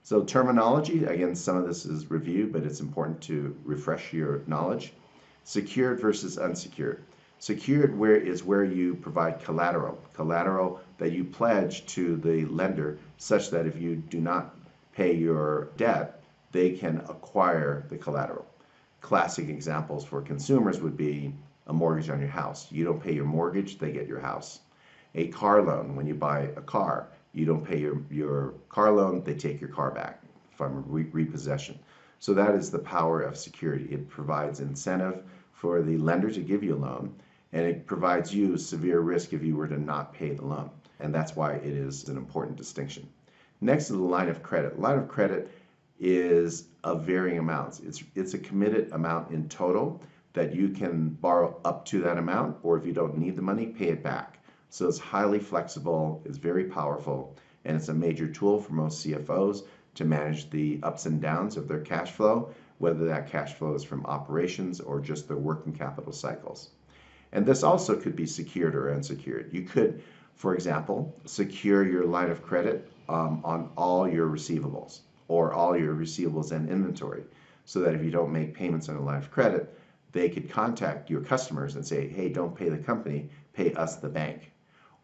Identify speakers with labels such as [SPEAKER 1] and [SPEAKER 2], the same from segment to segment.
[SPEAKER 1] So terminology, again, some of this is review, but it's important to refresh your knowledge. Secured versus unsecured. Secured is where you provide collateral that you pledge to the lender such that if you do not pay your debt, they can acquire the collateral. Classic examples for consumers would be a mortgage on your house. You don't pay your mortgage, they get your house. A car loan, when you buy a car, you don't pay your car loan, they take your car back from repossession. So that is the power of security. It provides incentive for the lender to give you a loan, and it provides you severe risk if you were to not pay the loan. And that's why it is an important distinction. Next is the line of credit. Line of credit is of varying amounts. It's a committed amount in total that you can borrow up to that amount, or if you don't need the money, pay it back. So it's highly flexible, it's very powerful, and it's a major tool for most CFOs to manage the ups and downs of their cash flow, whether that cash flow is from operations or just their working capital cycles. And this also could be secured or unsecured. You could, for example, secure your line of credit on all your receivables or all your receivables and inventory, so that if you don't make payments on a line of credit, they could contact your customers and say, hey, don't pay the company, pay us, the bank.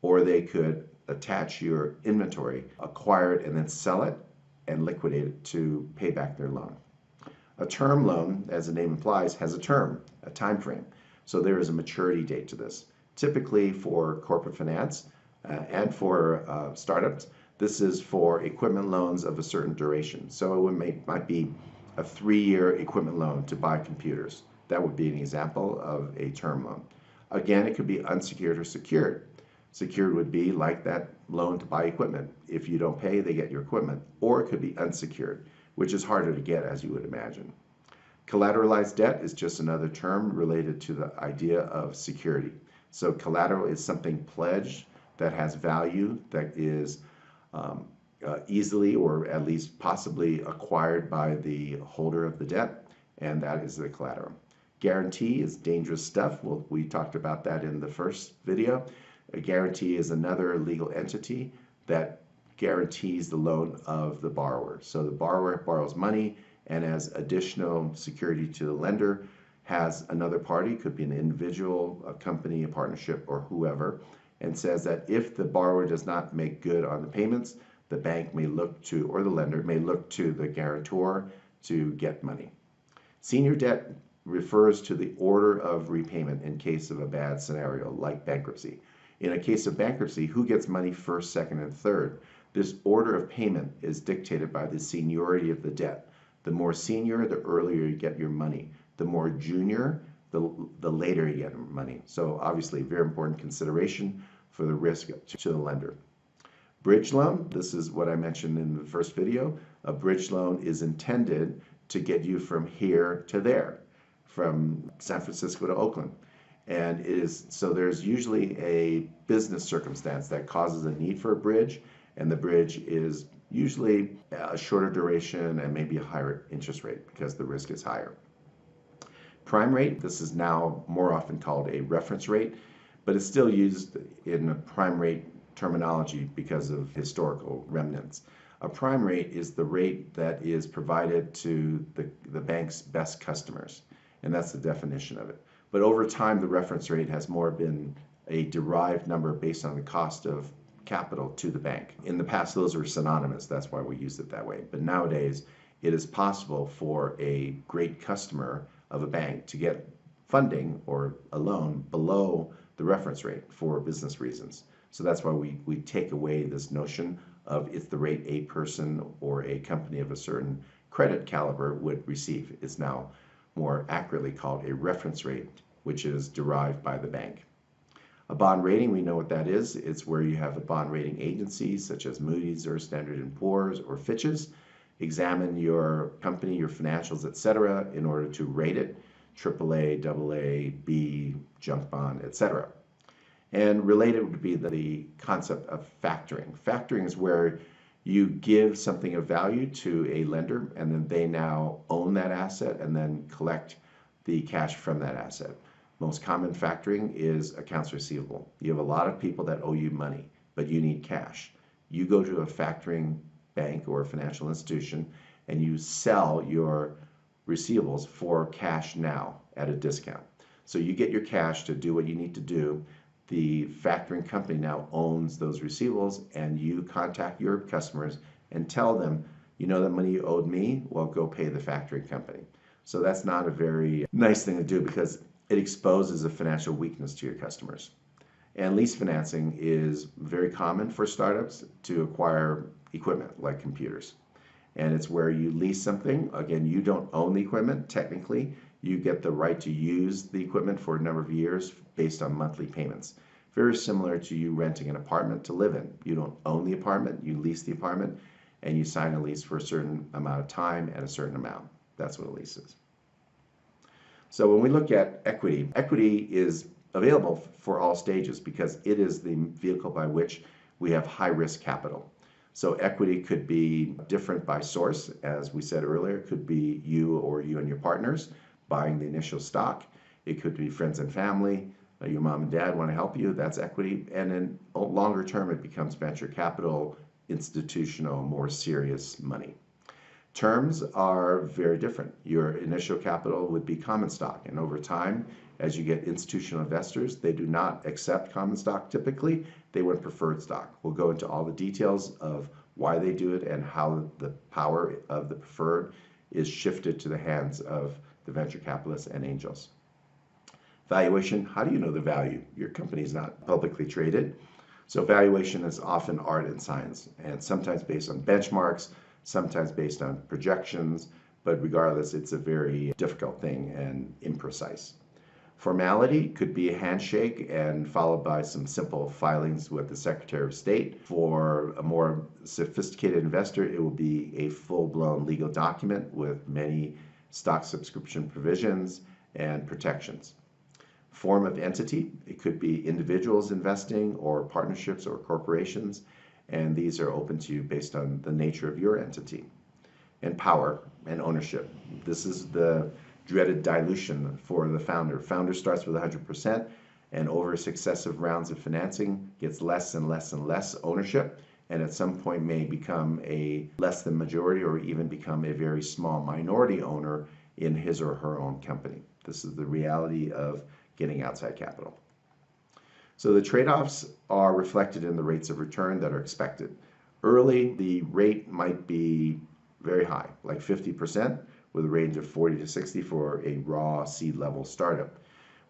[SPEAKER 1] Or they could attach your inventory, acquire it, and then sell it and liquidate it to pay back their loan. A term loan, as the name implies, has a term, a time frame. So there is a maturity date to this. Typically for corporate finance and for startups, this is for equipment loans of a certain duration. So it might be a 3-year equipment loan to buy computers. That would be an example of a term loan. Again, it could be unsecured or secured. Secured would be like that loan to buy equipment. If you don't pay, they get your equipment. Or it could be unsecured, which is harder to get, as you would imagine. Collateralized debt is just another term related to the idea of security. So collateral is something pledged that has value, that is easily or at least possibly acquired by the holder of the debt, and that is the collateral. Guarantee is dangerous stuff. Well, we talked about that in the first video. A guarantee is another legal entity that guarantees the loan of the borrower. So the borrower borrows money and as additional security to the lender has another party, could be an individual, a company, a partnership, or whoever, and says that if the borrower does not make good on the payments, the bank may look to, or the lender may look to the guarantor to get money. Senior debt refers to the order of repayment in case of a bad scenario like bankruptcy. In a case of bankruptcy, who gets money first, second, and third? This order of payment is dictated by the seniority of the debt. The more senior, the earlier you get your money. The more junior, the later you get money. So obviously, very important consideration for the risk to the lender. Bridge loan, this is what I mentioned in the first video. A bridge loan is intended to get you from here to there, from San Francisco to Oakland. And so there's usually a business circumstance that causes a need for a bridge, and the bridge is usually a shorter duration and maybe a higher interest rate because the risk is higher. Prime rate, this is now more often called a reference rate, but it's still used in a prime rate terminology because of historical remnants. A prime rate is the rate that is provided to the bank's best customers, and that's the definition of it. But over time, the reference rate has more been a derived number based on the cost of capital to the bank. In the past, those were synonymous. That's why we use it that way. But nowadays, it is possible for a great customer of a bank to get funding or a loan below the reference rate for business reasons. So that's why we take away this notion of it's the rate a person or a company of a certain credit caliber would receive. It's now more accurately called a reference rate, which is derived by the bank. A bond rating, we know what that is. It's where you have a bond rating agencies such as Moody's or Standard & Poor's or Fitch's examine your company, your financials, etc., in order to rate it, AAA, AA, B, junk bond, etc. And related would be the concept of factoring. Factoring is where you give something of value to a lender, and then they now own that asset and then collect the cash from that asset. Most common factoring is accounts receivable. You have a lot of people that owe you money, but you need cash. You go to a factoring bank or financial institution and you sell your receivables for cash now at a discount. So you get your cash to do what you need to do. The factoring company now owns those receivables, and you contact your customers and tell them, you know that money you owed me? Well, go pay the factoring company. So that's not a very nice thing to do because it exposes a financial weakness to your customers. And lease financing is very common for startups to acquire equipment like computers. And it's where you lease something. Again, you don't own the equipment technically. You get the right to use the equipment for a number of years based on monthly payments. Very similar to you renting an apartment to live in. You don't own the apartment, you lease the apartment, and you sign a lease for a certain amount of time at a certain amount. That's what a lease is. So when we look at equity, equity is available for all stages because it is the vehicle by which we have high risk capital. So equity could be different by source, as we said earlier. It could be you or you and your partners buying the initial stock. It could be friends and family. Your mom and dad want to help you. That's equity. And in longer term, it becomes venture capital, institutional, more serious money. Terms are very different. Your initial capital would be common stock, and over time, as you get institutional investors, they do not accept common stock typically. They want preferred stock. We'll go into all the details of why they do it and how the power of the preferred is shifted to the hands of the venture capitalists and angels. Valuation, how do you know the value? Your company is not publicly traded. So valuation is often art and science, and sometimes based on benchmarks, sometimes based on projections, but regardless, it's a very difficult thing and imprecise. Formality could be a handshake and followed by some simple filings with the Secretary of State. For a more sophisticated investor, it will be a full-blown legal document with many stock subscription provisions and protections. Form of entity, it could be individuals investing or partnerships or corporations, and these are open to you based on the nature of your entity. And power and ownership. This is the dreaded dilution for the founder. Founder starts with 100%, and over successive rounds of financing gets less and less and less ownership, and at some point may become a less than majority or even become a very small minority owner in his or her own company. This is the reality of getting outside capital. So the trade-offs are reflected in the rates of return that are expected. Early, the rate might be very high, like 50%, with a range of 40 to 60 for a raw seed level startup.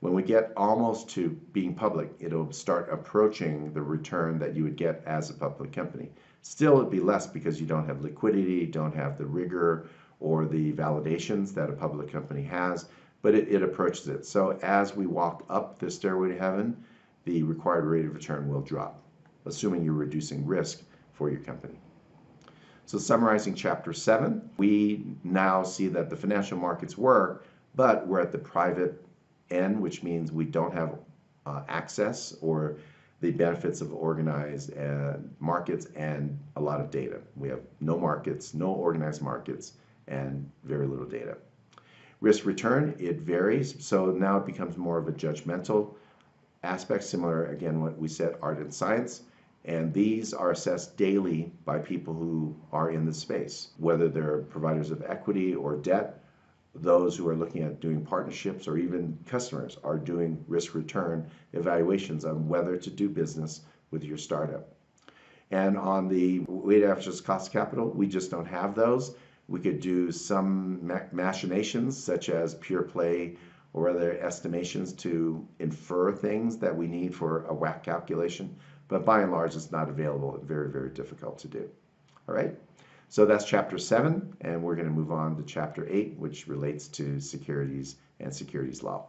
[SPEAKER 1] When we get almost to being public, it'll start approaching the return that you would get as a public company. Still, it'd be less because you don't have liquidity, don't have the rigor or the validations that a public company has, but it approaches it. So as we walk up the stairway to heaven, the required rate of return will drop, assuming you're reducing risk for your company. So summarizing Chapter 7, we now see that the financial markets work, but we're at the private end, which means we don't have access or the benefits of organized markets and a lot of data. We have no markets, no organized markets, and very little data. Risk return, it varies, so now it becomes more of a judgmental aspect, similar, again, what we said, art and science. And these are assessed daily by people who are in the space, whether they're providers of equity or debt. Those who are looking at doing partnerships or even customers are doing risk return evaluations on whether to do business with your startup. And on the weighted average cost of capital, we just don't have those. We could do some machinations such as pure play or other estimations to infer things that we need for a WACC calculation. But by and large, it's not available and very, very difficult to do. All right, so that's Chapter 7, and we're going to move on to Chapter 8, which relates to securities and securities law.